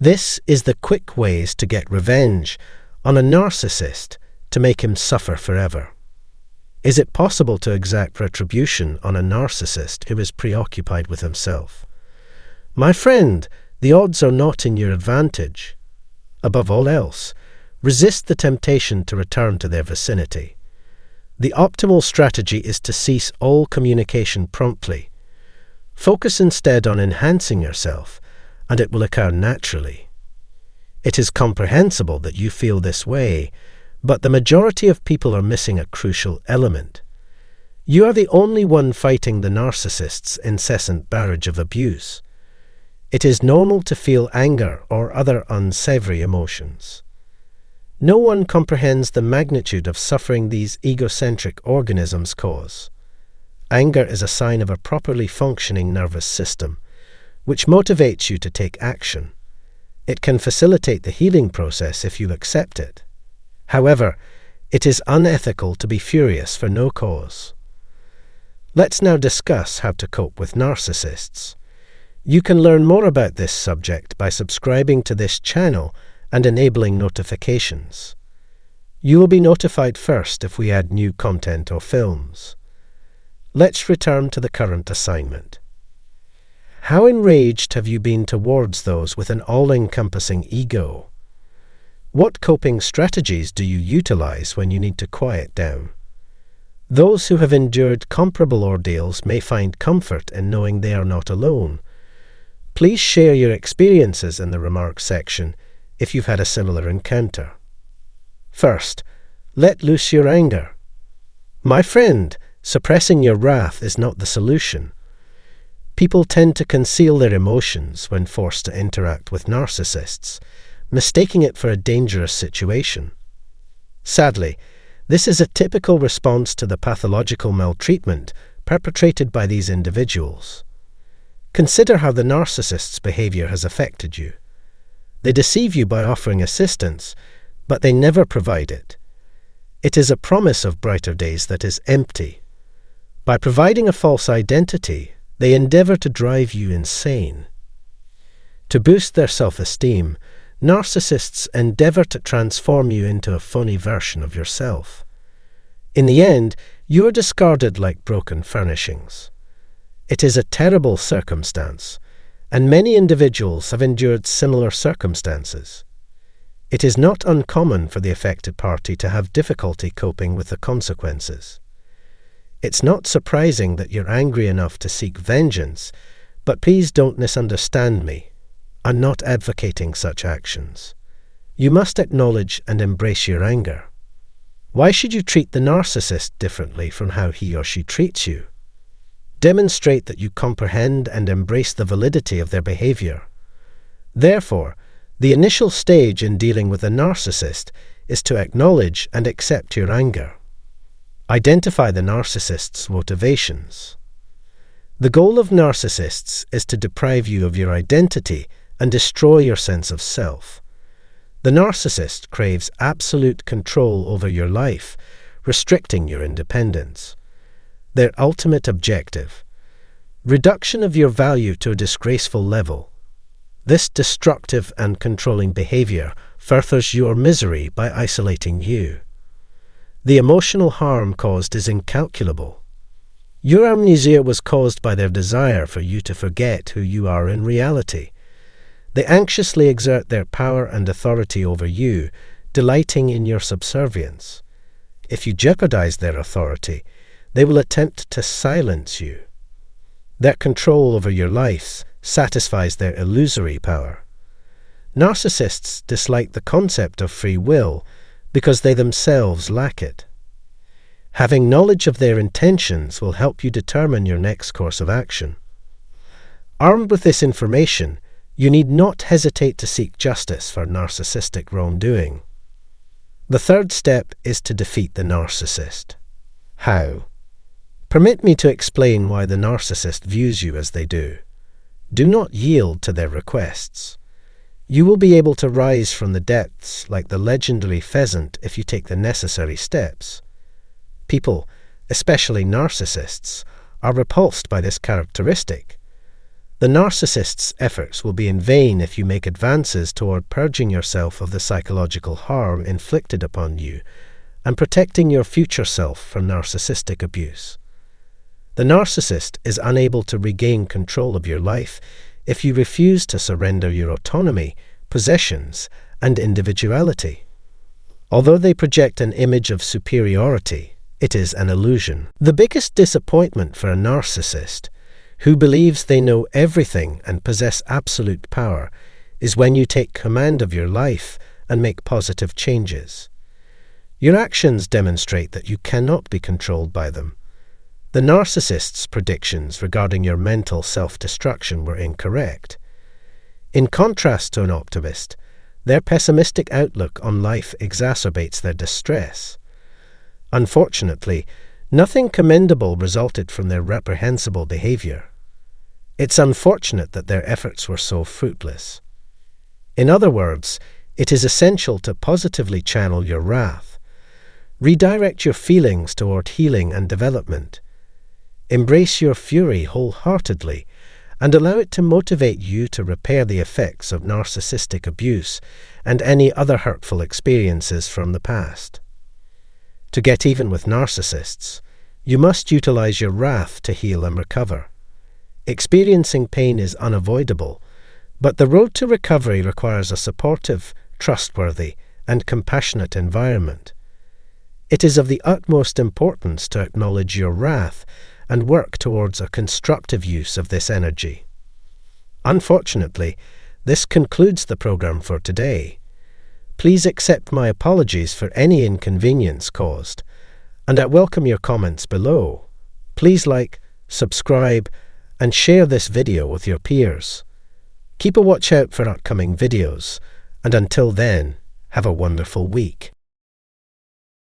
This is the quick ways to get revenge on a narcissist to make him suffer forever. Is it possible to exact retribution on a narcissist who is preoccupied with himself? My friend, the odds are not in your advantage. Above all else, resist the temptation to return to their vicinity. The optimal strategy is to cease all communication promptly. Focus instead on enhancing yourself, and it will occur naturally. It is comprehensible that you feel this way, but the majority of people are missing a crucial element. You are the only one fighting the narcissist's incessant barrage of abuse. It is normal to feel anger or other unsavory emotions. No one comprehends the magnitude of suffering these egocentric organisms cause. Anger is a sign of a properly functioning nervous system, which motivates you to take action. It can facilitate the healing process if you accept it. However, it is unethical to be furious for no cause. Let's now discuss how to cope with narcissists. You can learn more about this subject by subscribing to this channel and enabling notifications. You will be notified first if we add new content or films. Let's return to the current assignment. How enraged have you been towards those with an all-encompassing ego? What coping strategies do you utilize when you need to quiet down? Those who have endured comparable ordeals may find comfort in knowing they are not alone. Please share your experiences in the remarks section if you've had a similar encounter. First, let loose your anger. My friend, suppressing your wrath is not the solution. People tend to conceal their emotions when forced to interact with narcissists, mistaking it for a dangerous situation. Sadly, this is a typical response to the pathological maltreatment perpetrated by these individuals. Consider how the narcissist's behavior has affected you. They deceive you by offering assistance, but they never provide it. It is a promise of brighter days that is empty. By providing a false identity, they endeavor to drive you insane. To boost their self-esteem, narcissists endeavor to transform you into a phony version of yourself. In the end, you are discarded like broken furnishings. It is a terrible circumstance, and many individuals have endured similar circumstances. It is not uncommon for the affected party to have difficulty coping with the consequences. It's not surprising that you're angry enough to seek vengeance, but please don't misunderstand me. I'm not advocating such actions. You must acknowledge and embrace your anger. Why should you treat the narcissist differently from how he or she treats you? Demonstrate that you comprehend and embrace the validity of their behavior. Therefore, the initial stage in dealing with a narcissist is to acknowledge and accept your anger. Identify the narcissist's motivations. The goal of narcissists is to deprive you of your identity and destroy your sense of self. The narcissist craves absolute control over your life, restricting your independence. Their ultimate objective: reduction of your value to a disgraceful level. This destructive and controlling behavior furthers your misery by isolating you. The emotional harm caused is incalculable. Your amnesia was caused by their desire for you to forget who you are in reality. They anxiously exert their power and authority over you, delighting in your subservience. If you jeopardize their authority, they will attempt to silence you. Their control over your life satisfies their illusory power. Narcissists dislike the concept of free will because they themselves lack it. Having knowledge of their intentions will help you determine your next course of action. Armed with this information, you need not hesitate to seek justice for narcissistic wrongdoing. The third step is to defeat the narcissist. How? Permit me to explain why the narcissist views you as they do. Do not yield to their requests. You will be able to rise from the depths like the legendary pheasant if you take the necessary steps. People, especially narcissists, are repulsed by this characteristic. The narcissist's efforts will be in vain if you make advances toward purging yourself of the psychological harm inflicted upon you and protecting your future self from narcissistic abuse. The narcissist is unable to regain control of your life if you refuse to surrender your autonomy, possessions, and individuality. Although they project an image of superiority, it is an illusion. The biggest disappointment for a narcissist, who believes they know everything and possess absolute power, is when you take command of your life and make positive changes. Your actions demonstrate that you cannot be controlled by them. The narcissist's predictions regarding your mental self-destruction were incorrect. In contrast to an optimist, their pessimistic outlook on life exacerbates their distress. Unfortunately, nothing commendable resulted from their reprehensible behavior. It's unfortunate that their efforts were so fruitless. In other words, it is essential to positively channel your wrath. Redirect your feelings toward healing and development. Embrace your fury wholeheartedly and allow it to motivate you to repair the effects of narcissistic abuse and any other hurtful experiences from the past. To get even with narcissists, you must utilize your wrath to heal and recover. Experiencing pain is unavoidable, but the road to recovery requires a supportive, trustworthy, and compassionate environment. It is of the utmost importance to acknowledge your wrath and work towards a constructive use of this energy. Unfortunately, this concludes the program for today. Please accept my apologies for any inconvenience caused, and I welcome your comments below. Please like, subscribe, and share this video with your peers. Keep a watch out for upcoming videos, and until then, have a wonderful week.